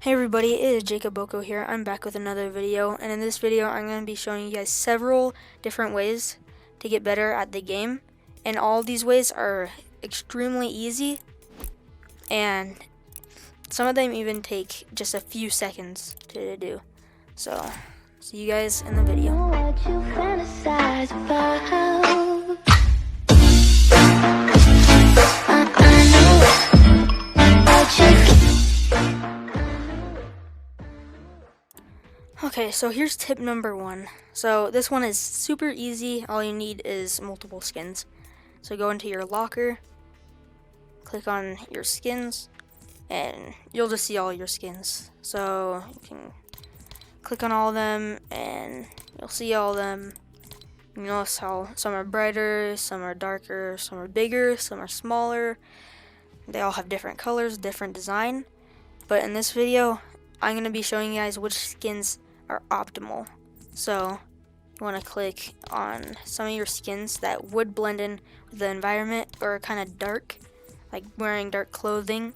Hey everybody, it is Jacob Boko here. I'm back with another video, and in this video I'm going to be showing you guys several different ways to get better at the game, and all these ways are extremely easy, and some of them even take just a few seconds to do. So, see you guys in the video. What you fantasize about. Okay, so here's tip number 1. So this one is super easy. All you need is multiple skins. So go into your locker, click on your skins, and you'll just see all your skins. So you can click on all of them and you'll see all of them. You notice how some are brighter, some are darker, some are bigger, some are smaller. They all have different colors, different design. But in this video, I'm going to be showing you guys which skins are optimal. So you want to click on some of your skins that would blend in with the environment or are kind of dark, like wearing dark clothing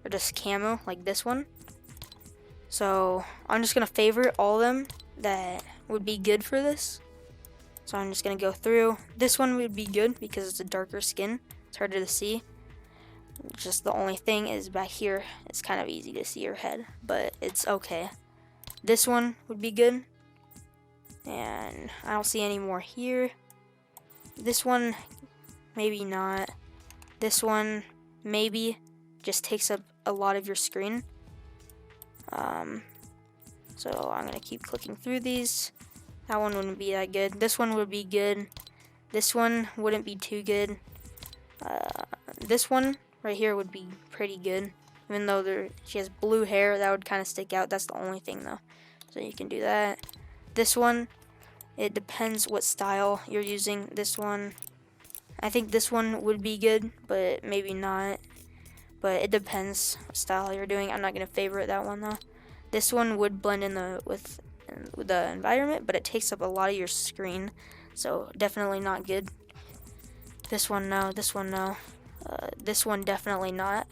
or just camo like this one. So I'm just going to favorite all of them that would be good for this. So I'm just going to go through. This one would be good because it's a darker skin. It's harder to see. Just the only thing is back here, it's kind of easy to see your head, but it's okay. This one would be good. And I don't see any more here. This one, maybe not. This one, maybe. Just takes up a lot of your screen. So I'm going to keep clicking through these. That one wouldn't be that good. This one would be good. This one wouldn't be too good. This one right here would be pretty good. Even though she has blue hair, that would kind of stick out. That's the only thing though. So you can do that. This one, it depends what style you're using. This one, I think this one would be good, but maybe not. But it depends what style you're doing. I'm not going to favorite that one though. This one would blend in with the environment, but it takes up a lot of your screen. So definitely not good. This one, no. This one, no. This one, definitely not.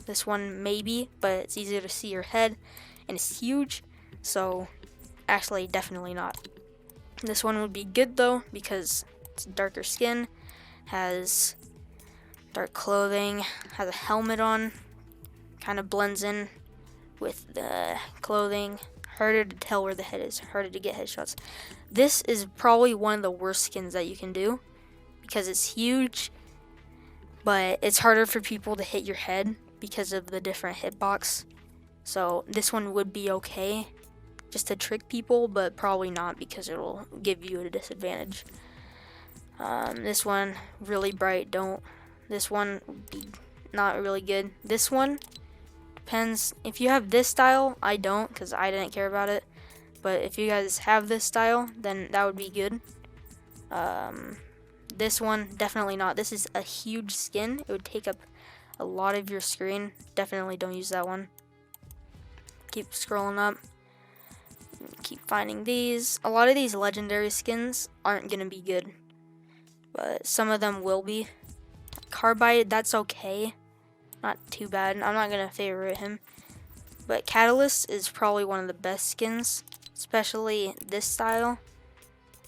This one, maybe, but it's easier to see your head, and it's huge, so actually, definitely not. This one would be good, though, because it's darker skin, has dark clothing, has a helmet on, kind of blends in with the clothing, harder to tell where the head is, harder to get headshots. This is probably one of the worst skins that you can do, because it's huge, but it's harder for people to hit your head because of the different hitbox. So this one would be okay just to trick people, but probably not because it'll give you a disadvantage. This one, really bright, don't. This one would be not really good. This one depends. If you have this style, I don't, because I didn't care about it. But if you guys have this style, then that would be good. This one, definitely not. This is a huge skin. It would take up a lot of your screen. Definitely don't use that one. Keep scrolling up. Keep finding these. A lot of these legendary skins aren't going to be good, but some of them will be. Carbide, that's okay. Not too bad. I'm not going to favorite him. But Catalyst is probably one of the best skins, especially this style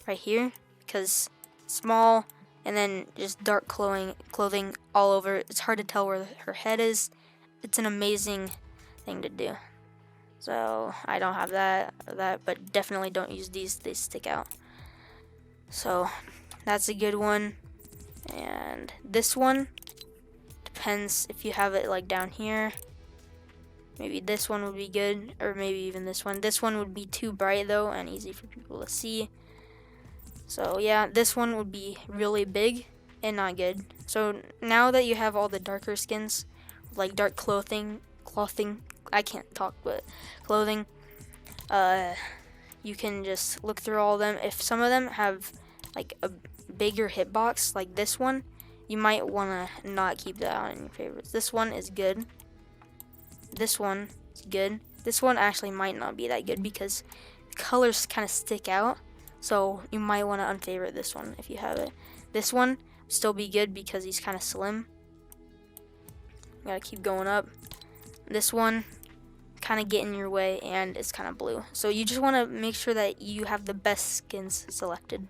right here, because small and then just dark clothing all over. It's hard to tell where her head is. It's an amazing thing to do. So I don't have that, but definitely don't use these. They stick out. So that's a good one. And this one depends if you have it like down here. Maybe this one would be good, or maybe even this one. This one would be too bright though and easy for people to see. So yeah, this one would be really big and not good. So now that you have all the darker skins, like dark clothing, I can't talk, but clothing, you can just look through all of them. If some of them have like a bigger hitbox, like this one, you might want to not keep that on in your favorites. This one is good. This one is good. This one actually might not be that good because the colors kind of stick out. So you might want to unfavorite this one if you have it. This one still be good because he's kind of slim. Gotta keep going up. This one kind of get in your way, and it's kind of blue. So you just want to make sure that you have the best skins selected.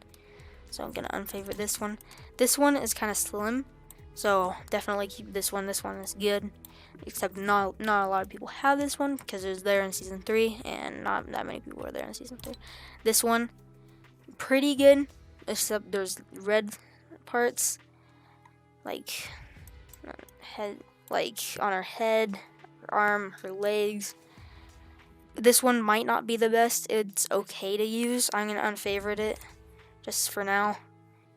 So I'm gonna unfavorite this one. This one is kind of slim, so definitely keep this one. This one is good, except not a lot of people have this one because it was there in season 3, and not that many people were there in season 3. This one, pretty good, except there's red parts, like head, like on her head, her arm, her legs. This one might not be the best. It's okay to use. I'm gonna unfavorite it just for now,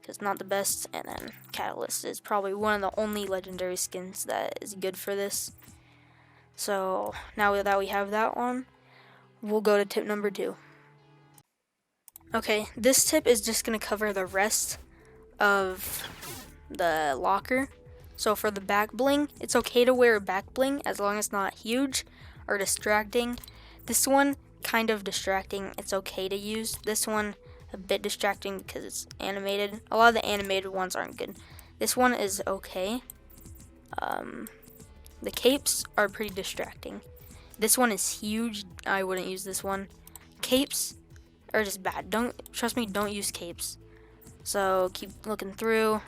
because not the best. And then Catalyst is probably one of the only legendary skins that is good for this. So now that we have that one, we'll go to tip number 2. Okay, this tip is just gonna cover the rest of the locker. So for the back bling, it's okay to wear a back bling as long as it's not huge or distracting. This one, kind of distracting, it's okay to use. This one, a bit distracting because it's animated. A lot of the animated ones aren't good. This one is okay. The capes are pretty distracting. This one is huge. I wouldn't use this one. Capes are just bad. Trust me, don't use capes. So keep looking through.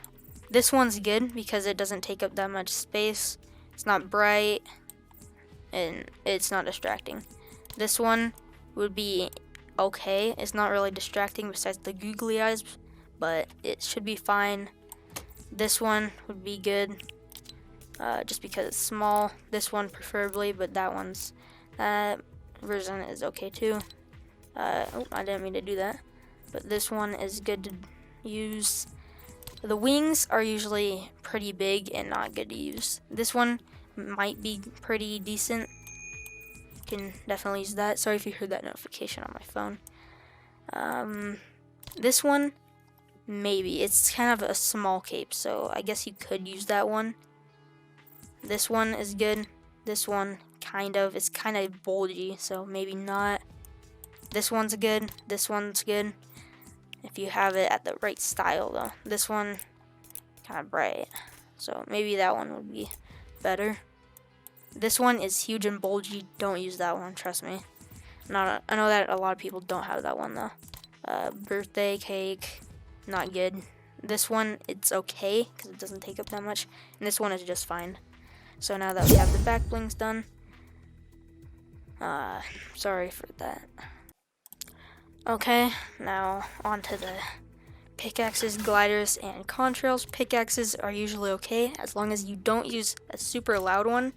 This one's good because it doesn't take up that much space. It's not bright, and it's not distracting. This one would be okay. It's not really distracting besides the googly eyes, but it should be fine. This one would be good, just because it's small. This one preferably, but that version is okay too. Oh, I didn't mean to do that, but this one is good to use. The wings are usually pretty big and not good to use. This one might be pretty decent. Can definitely use that. Sorry if you heard that notification on my phone. This one, maybe. It's kind of a small cape, so I guess you could use that one. This one is good. This one, kind of. It's kind of bulgy, so maybe not. This one's good. This one's good. If you have it at the right style, though. This one, kind of bright. So maybe that one would be better. This one is huge and bulgy. Don't use that one, trust me. I know that a lot of people don't have that one, though. Birthday cake, not good. This one, it's okay, because it doesn't take up that much. And this one is just fine. So now that we have the back blings done. Sorry for that. Okay, now on to the pickaxes, gliders, and contrails. Pickaxes are usually okay as long as you don't use a super loud one.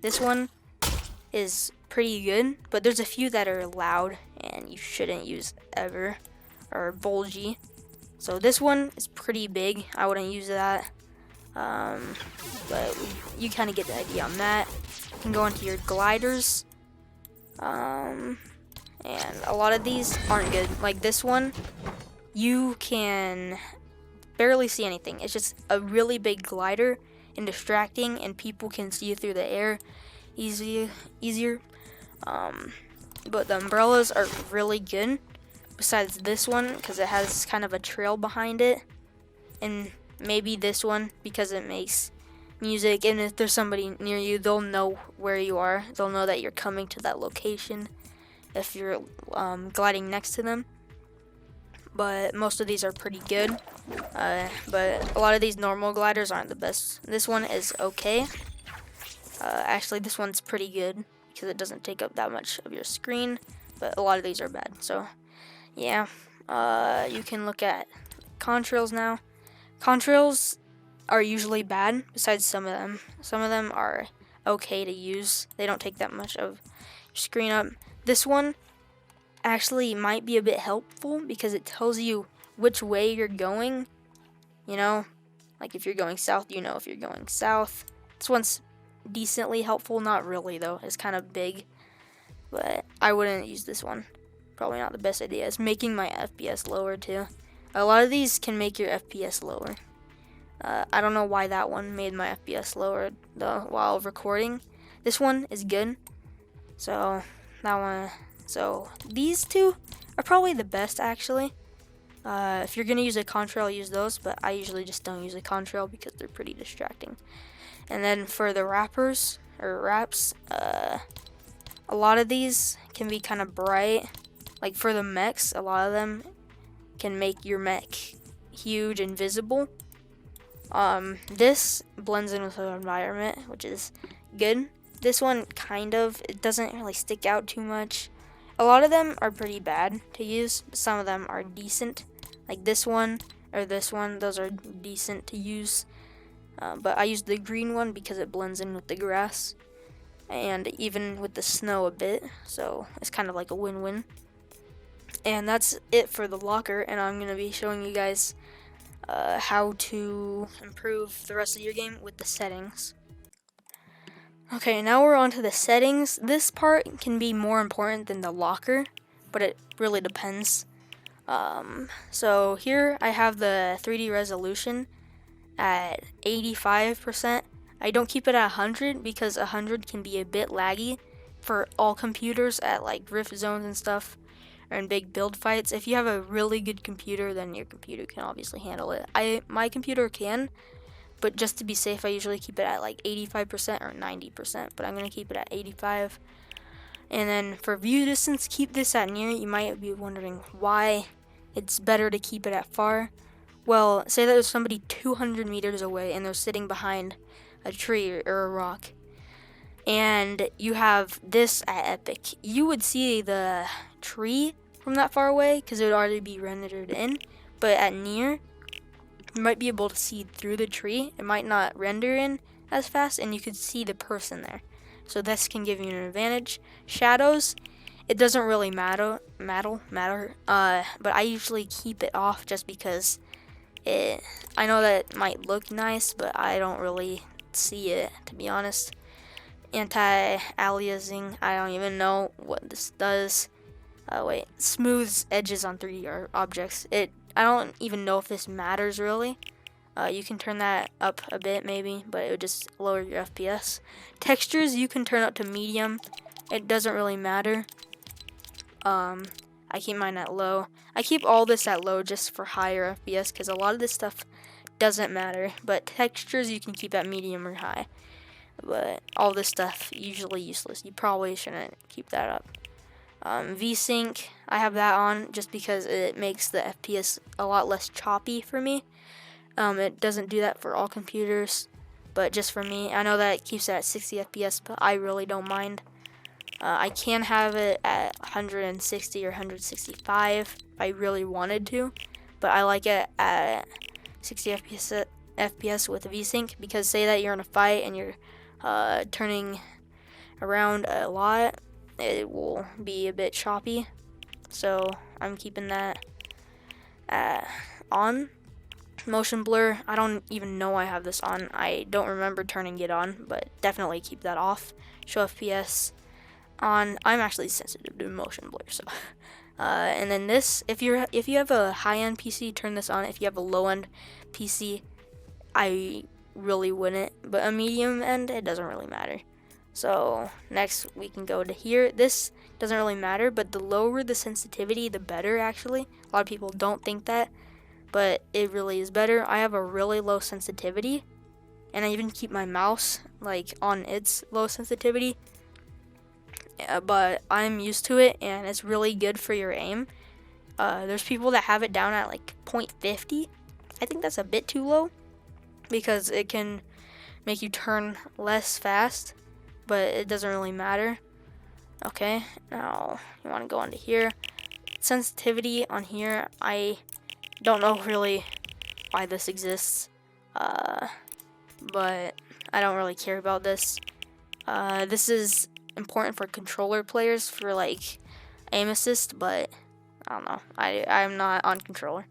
This one is pretty good, but there's a few that are loud and you shouldn't use ever, or bulgy. So this one is pretty big. I wouldn't use that, but you kind of get the idea on that. You can go into your gliders. And a lot of these aren't good. Like this one, you can barely see anything. It's just a really big glider and distracting, and people can see you through the air easier. But the umbrellas are really good. Besides this one, because it has kind of a trail behind it, and maybe this one because it makes music. And if there's somebody near you, they'll know where you are. They'll know that you're coming to that location if you're gliding next to them. But most of these are pretty good. But a lot of these normal gliders aren't the best. This one is okay. Actually, this one's pretty good because it doesn't take up that much of your screen. But a lot of these are bad. So, yeah. You can look at contrails now. Contrails are usually bad, besides some of them. Some of them are okay to use. They don't take that much of your screen up. This one actually might be a bit helpful because it tells you which way you're going. You know, like if you're going south, you know if you're going south. This one's decently helpful. Not really, though. It's kind of big. But I wouldn't use this one. Probably not the best idea. It's making my FPS lower, too. A lot of these can make your FPS lower. I don't know why that one made my FPS lower, though, while recording. This one is good. So, that one. So, these two are probably the best, actually. If you're going to use a contrail, use those. But I usually just don't use a contrail because they're pretty distracting. And then for the wraps, a lot of these can be kind of bright. Like for the mechs, a lot of them can make your mech huge and visible. This blends in with the environment, which is good. This one it doesn't really stick out too much. A lot of them are pretty bad to use. Some of them are decent, like this one or this one. Those are decent to use. But I use the green one because it blends in with the grass and even with the snow a bit. So it's kind of like a win-win. And that's it for the locker, and I'm going to be showing you guys how to improve the rest of your game with the settings. Okay, now we're on to the settings. This part can be more important than the locker, but it really depends. So here I have the 3D resolution at 85%. I don't keep it at 100 because 100 can be a bit laggy for all computers at like rift zones and stuff, or in big build fights. If you have a really good computer, then your computer can obviously handle it. My computer can, but just to be safe, I usually keep it at like 85% or 90%, but I'm gonna keep it at 85. And then for view distance, keep this at near. You might be wondering why it's better to keep it at far. Well, say that there's somebody 200 meters away and they're sitting behind a tree or a rock, and you have this at epic. You would see the tree from that far away because it would already be rendered in, but at near, you might be able to see through the tree. It might not render in as fast, and you could see the person there. So this can give you an advantage. Shadows, it doesn't really matter. But I usually keep it off just because I know that it might look nice, but I don't really see it, to be honest. Anti-aliasing, I don't even know what this does. Smooths edges on 3D objects. I don't even know if this matters really. You can turn that up a bit maybe, but it would just lower your FPS. Textures you can turn up to medium. It doesn't really matter. I keep mine at low. I keep all this at low just for higher FPS because a lot of this stuff doesn't matter. But textures you can keep at medium or high. But all this stuff usually useless. You probably shouldn't keep that up. VSync, I have that on just because it makes the FPS a lot less choppy for me. It doesn't do that for all computers, but just for me. I know that it keeps it at 60 FPS, but I really don't mind. I can have it at 160 or 165 if I really wanted to, but I like it at 60 FPS with VSync because say that you're in a fight and you're turning around a lot, it will be a bit choppy. So I'm keeping that on. Motion blur, I don't even know I have this on. I don't remember turning it on, but definitely keep that off. Show FPS on. I'm actually sensitive to motion blur, so and then this, if you have a high-end PC, turn this on. If you have a low-end PC, I really wouldn't, but a medium end, it doesn't really matter. So next we can go to here. This doesn't really matter, but the lower the sensitivity, the better actually. A lot of people don't think that, but it really is better. I have a really low sensitivity, and I even keep my mouse like on its low sensitivity. But I'm used to it, and it's really good for your aim. There's people that have it down at like 0.50. I think that's a bit too low because it can make you turn less fast, but it doesn't really matter. Okay, now you want to go onto here. Sensitivity on here, I don't know really why this exists, but I don't really care about this. This is important for controller players for like aim assist, but I don't know. I'm not on controller,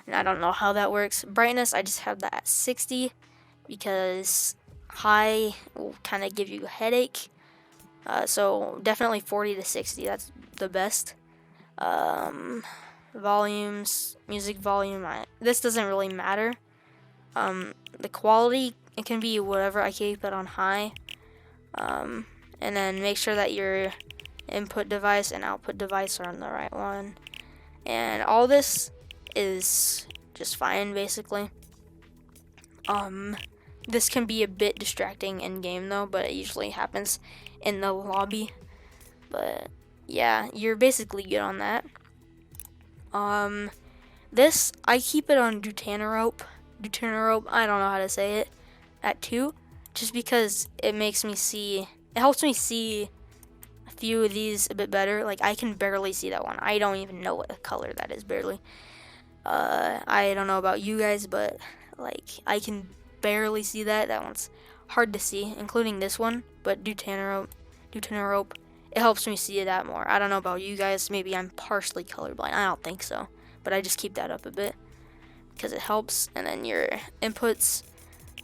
and I don't know how that works. Brightness, I just have that at 60 because high will kind of give you a headache. So definitely 40 to 60. That's the best. Volumes, music volume. This doesn't really matter. The quality, it can be whatever. I keep it on high. And then make sure that your input device and output device are on the right one. And all this is just fine, basically. This can be a bit distracting in game though, but it usually happens in the lobby. But yeah, you're basically good on that. This, I keep it on Deuterarope, I don't know how to say it, at 2, just because it helps me see a few of these a bit better. Like, I can barely see that one. I don't even know what color that is, barely. I don't know about you guys, but, like, I can barely see that. That one's hard to see, including this one, but Deuterarope, it helps me see that more. I don't know about you guys. Maybe I'm partially colorblind. I don't think so, but I just keep that up a bit because it helps. And then your inputs,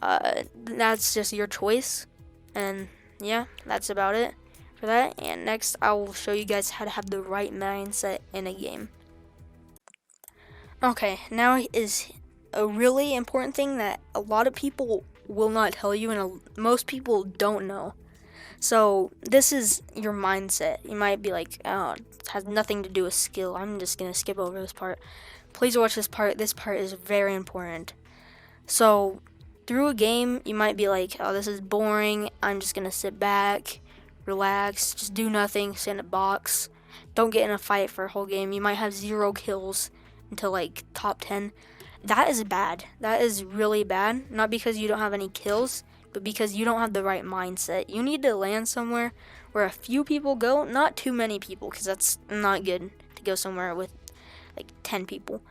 that's just your choice. And yeah, that's about it for that. And next, I will show you guys how to have the right mindset in a game. Okay, now is a really important thing that a lot of people will not tell you, and most people don't know. So this is your mindset. You might be like, oh, it has nothing to do with skill. I'm just gonna skip over this part. Please watch this part. This part is very important. So through a game, you might be like, oh, this is boring. I'm just gonna sit back, relax, just do nothing, sit in a box. Don't get in a fight for a whole game. You might have 0 kills until like top 10. That is bad. That is really bad. Not because you don't have any kills, but because you don't have the right mindset. You need to land somewhere where a few people go, not too many people, because that's not good to go somewhere with like 10 people.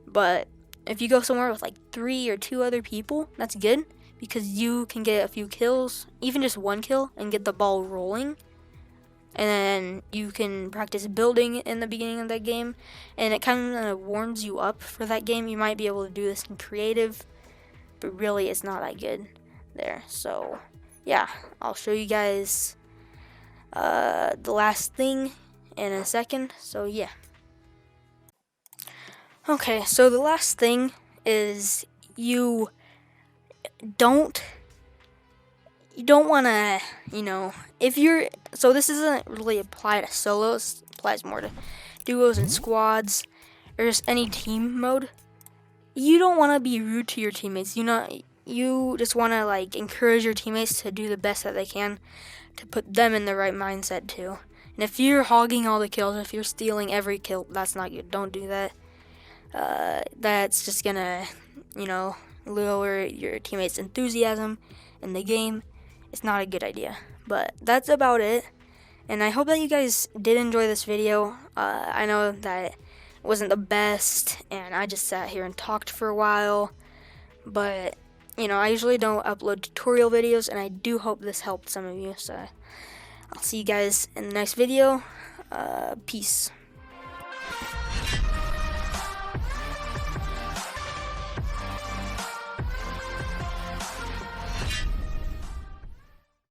But if you go somewhere with like 3 or 2 other people, that's good, because you can get a few kills, even just 1 kill, and get the ball rolling. And then you can practice building in the beginning of that game, and it kind of warms you up for that game. You might be able to do this in creative, but really it's not that good there. So yeah, I'll show you guys the last thing in a second. So yeah. Okay, so the last thing is you don't want to, if you're, so this doesn't really apply to solos, it applies more to duos and squads, or just any team mode. You don't want to be rude to your teammates. You just want to like encourage your teammates to do the best that they can to put them in the right mindset too. And if you're hogging all the kills, if you're stealing every kill, that's not good. Don't do that. That's just gonna, lower your teammates' enthusiasm in the game. It's not a good idea. But that's about it. And I hope that you guys did enjoy this video. I know that it wasn't the best, and I just sat here and talked for a while. But, I usually don't upload tutorial videos, and I do hope this helped some of you. So I'll see you guys in the next video. Peace.